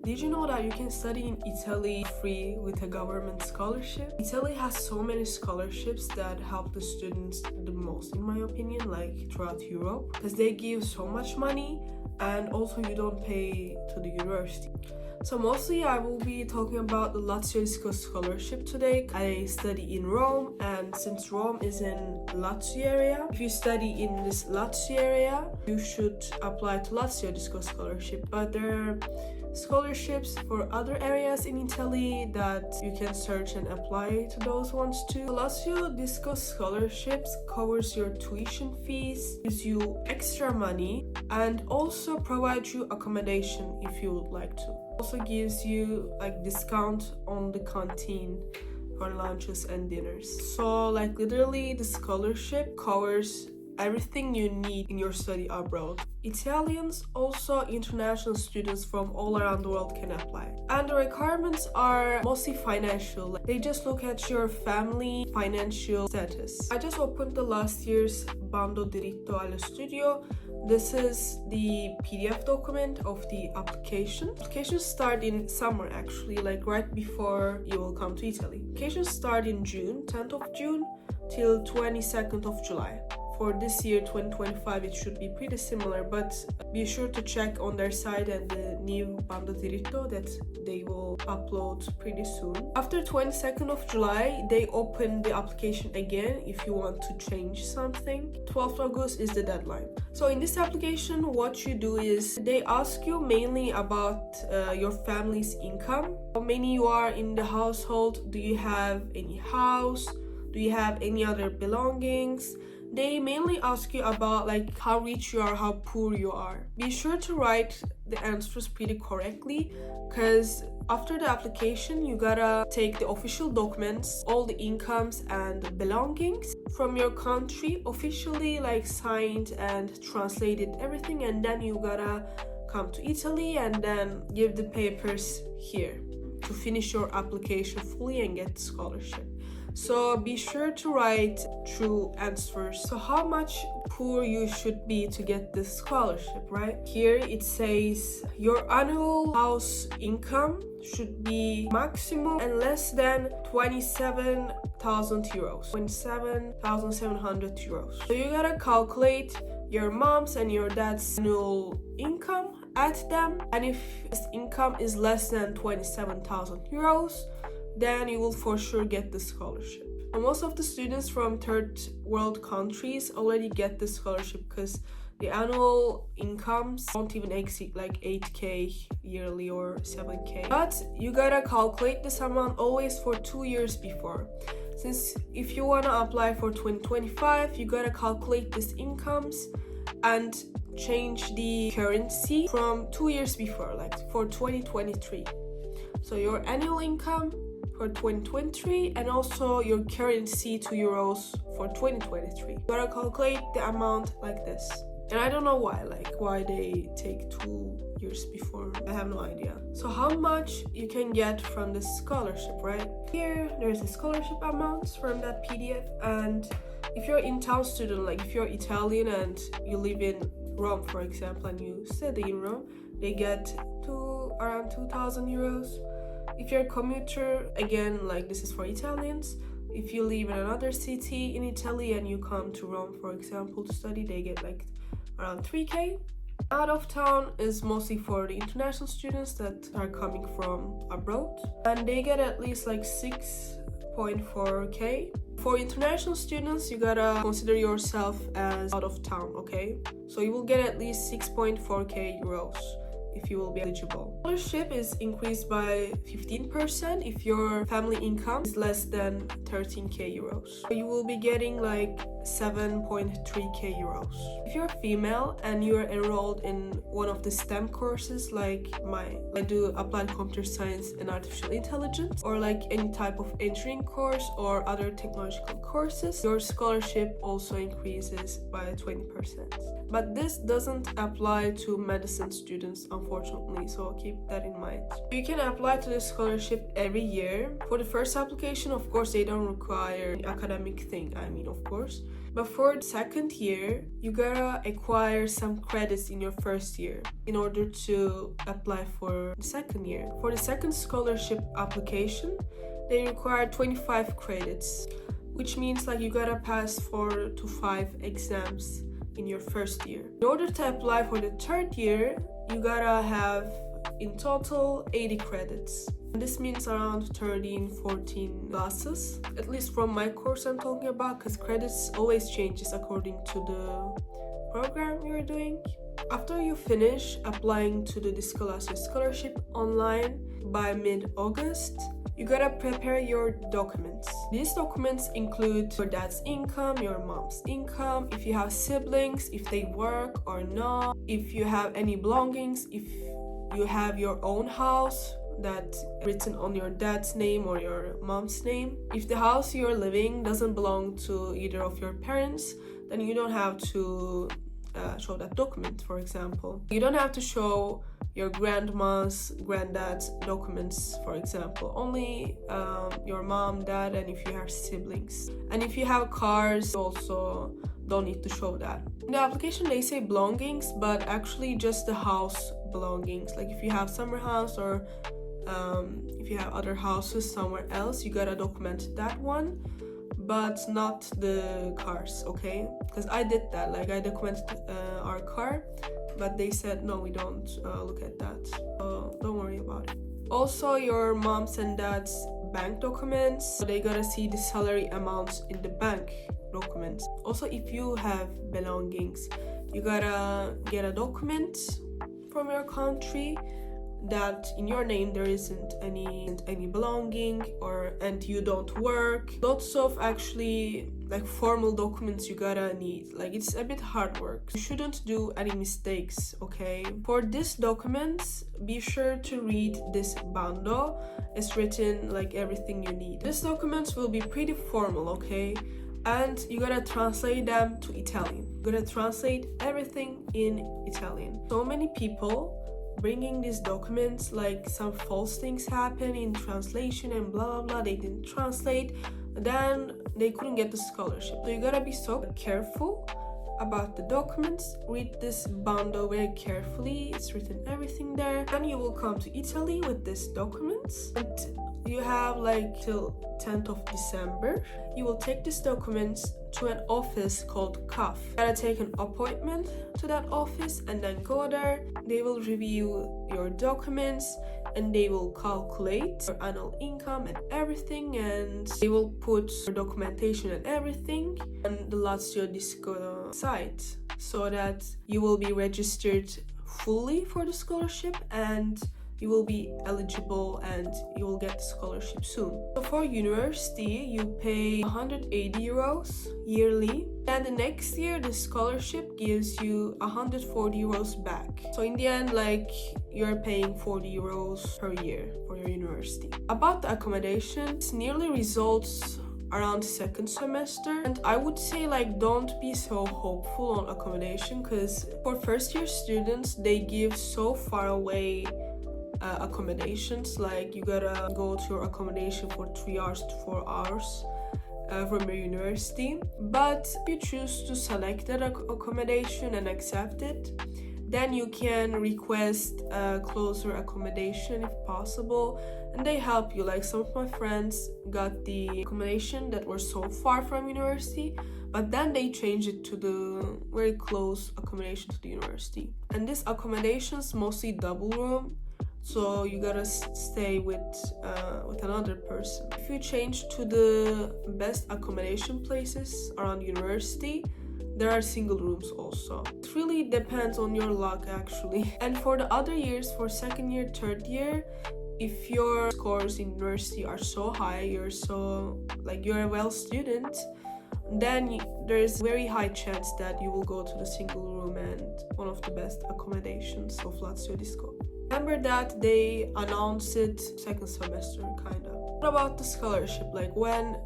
Did you know that you can study in Italy free with a government scholarship? Italy has so many scholarships that help the students the most, in my opinion, like throughout Europe, because they give so much money and also you don't pay to the university. So mostly I will be talking about the LazioDisco scholarship today. I study in Rome, and since Rome is in Lazio area, if you study in this Lazio area, you should apply to LazioDisco scholarship. But there are scholarships for other areas in Italy that you can search and apply to those ones too. LazioDisco scholarships covers your tuition fees, gives you extra money, and also provides you accommodation if you would like to. Also gives you like discount on the canteen for lunches and dinners. So like literally the scholarship covers everything you need in your study abroad. Italians, also international students from all around the world can apply. And the requirements are mostly financial. They just look at your family financial status. I just opened the last year's Bando Diritto allo Studio. This is the PDF document of the application. Applications start in summer actually, like right before you will come to Italy. Applications start in June, 10th of June till 22nd of July. For this year 2025 it should be pretty similar, but be sure to check on their site and the new Bando Diritto that they will upload pretty soon. After 22nd of July they open the application again if you want to change something. 12th August is the deadline. So in this application what you do is they ask you mainly about your family's income, how many you are in the household, do you have any house, do you have any other belongings. They mainly ask you about like how rich you are, how poor you are. Be sure to write the answers pretty correctly, because after the application you gotta take the official documents, all the incomes and belongings from your country, officially like signed and translated everything, and then you gotta come to Italy and then give the papers here to finish your application fully and get the scholarship. So be sure to write true answers. So how much poor you should be to get this scholarship, right? Here it says your annual house income should be maximum and less than 27,000 euros, 27,700 euros. So you gotta calculate your mom's and your dad's annual income, add them, and if this income is less than 27,000 euros, then you will for sure get the scholarship. And most of the students from third world countries already get the scholarship because the annual incomes don't even exceed like 8k yearly or 7k. But you gotta calculate this amount always for 2 years before. Since if you wanna apply for 2025, you gotta calculate these incomes and change the currency from 2 years before, like for 2023. So your annual income for 2023 and also your currency to euros for 2023. You gotta calculate the amount like this. And I don't know why they take 2 years before. I have no idea. So how much you can get from this scholarship, right? Here there's the scholarship amounts from that PDF, and if you're in town student, like if you're Italian and you live in Rome for example and you study in Rome, they get around 2,000 euros. If you're a commuter, again, like this is for Italians, if you live in another city in Italy and you come to Rome, for example, to study, they get like around 3k. Out of town is mostly for the international students that are coming from abroad, and they get at least like 6.4k. For international students, you gotta consider yourself as out of town, okay? So you will get at least 6.4k euros. If you will be eligible. Scholarship is increased by 15% if your family income is less than 13k euros. So you will be getting like 7.3k euros. If you're female and you're enrolled in one of the STEM courses like I do applied computer science and artificial intelligence, or like any type of engineering course or other technological courses, your scholarship also increases by 20%. But this doesn't apply to medicine students, unfortunately, so keep that in mind. You can apply to the scholarship every year. For the first application, of course, they don't require the academic thing, of course. But for the second year, you gotta acquire some credits in your first year in order to apply for the second year. For the second scholarship application, they require 25 credits, which means like you gotta pass 4 to 5 exams in your first year. In order to apply for the third year, you gotta have in total 80 credits. And this means around 13-14 classes, at least from my course I'm talking about, because credits always changes according to the program you're doing. After you finish applying to the Disco Lazio scholarship online by mid-August, you gotta prepare your documents. These documents include your dad's income, your mom's income, if you have siblings, if they work or not, if you have any belongings, if you have your own house that's written on your dad's name or your mom's name. If the house you're living doesn't belong to either of your parents, then you don't have to show that document, for example. You don't have to show your grandma's, granddad's documents, for example. Only your mom, dad, and if you have siblings. And if you have cars, you also don't need to show that. In the application, they say belongings, but actually just the house belongings. Like if you have summer house or if you have other houses somewhere else, you gotta document that one, but not the cars, okay? Because I did that, like I documented our car, but they said no, we don't look at that, so don't worry about it. Also, your mom's and dad's bank documents, so they gotta see the salary amounts in the bank documents. Also, if you have belongings, you gotta get a document from your country that in your name there isn't any belonging and you don't work. Lots of actually like formal documents you gotta need. Like it's a bit hard work. You shouldn't do any mistakes, okay? For these documents, be sure to read this bando. It's written like everything you need. These documents will be pretty formal, okay? And you gotta translate them to Italian. You gotta translate everything in Italian. So many people bringing these documents, like some false things happen in translation and blah blah blah, they didn't translate, then they couldn't get the scholarship. So you gotta be so careful about the documents. Read this bando very carefully, it's written everything there. Then you will come to Italy with these documents, and you have like till 10th of December. You will take these documents to an office called CAF. You gotta take an appointment to that office and then go there. They will review your documents and they will calculate your annual income and everything, and they will put your documentation and everything on the LazioDisco site so that you will be registered fully for the scholarship and you will be eligible and you will get the scholarship soon. So for university, you pay 180 euros yearly, and the next year the scholarship gives you 140 euros back. So in the end, like you're paying 40 euros per year for your university. About the accommodation, it nearly results around second semester, and I would say like don't be so hopeful on accommodation, because for first year students they give so far away accommodations. Like you gotta go to your accommodation for 3 hours to 4 hours from your university. But if you choose to select that accommodation and accept it, then you can request a closer accommodation if possible, and they help you. Like some of my friends got the accommodation that were so far from university, but then they changed it to the very close accommodation to the university. And this accommodation's mostly double room, so you gotta stay with another person. If you change to the best accommodation places around university, there are single rooms also. It really depends on your luck actually. And for the other years, for second year, third year, if your scores in university are so high, you're a well student, then there's very high chance that you will go to the single room and one of the best accommodations of LazioDisco. Remember that they announced it second semester, kinda. What about the scholarship? Like when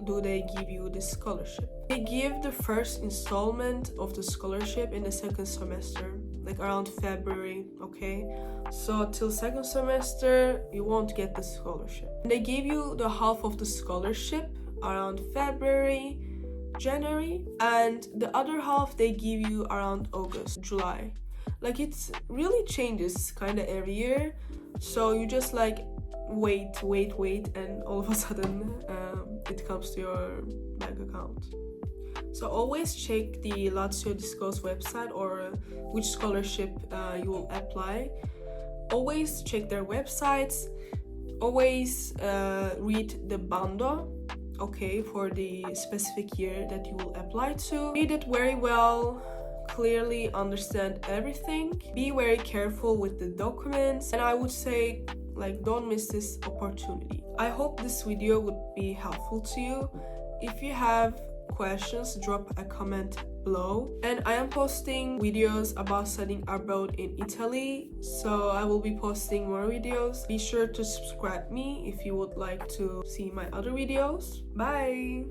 do they give you this scholarship? They give the first installment of the scholarship in the second semester, like around February, okay? So till second semester, you won't get the scholarship. They give you the half of the scholarship around February, January, and the other half they give you around August, July. Like it really changes kind of every year, so you just like wait, and all of a sudden it comes to your bank account. So always check the LazioDisco's website or which scholarship you will apply. Always check their websites. Always read the bando, okay, for the specific year that you will apply to. Read it very well, clearly understand everything. Be very careful with the documents, and I would say like don't miss this opportunity. I hope this video would be helpful to you. If you have questions, drop a comment below, and I am posting videos about studying abroad in Italy, so I will be posting more videos. Be sure to subscribe me if you would like to see my other videos. Bye.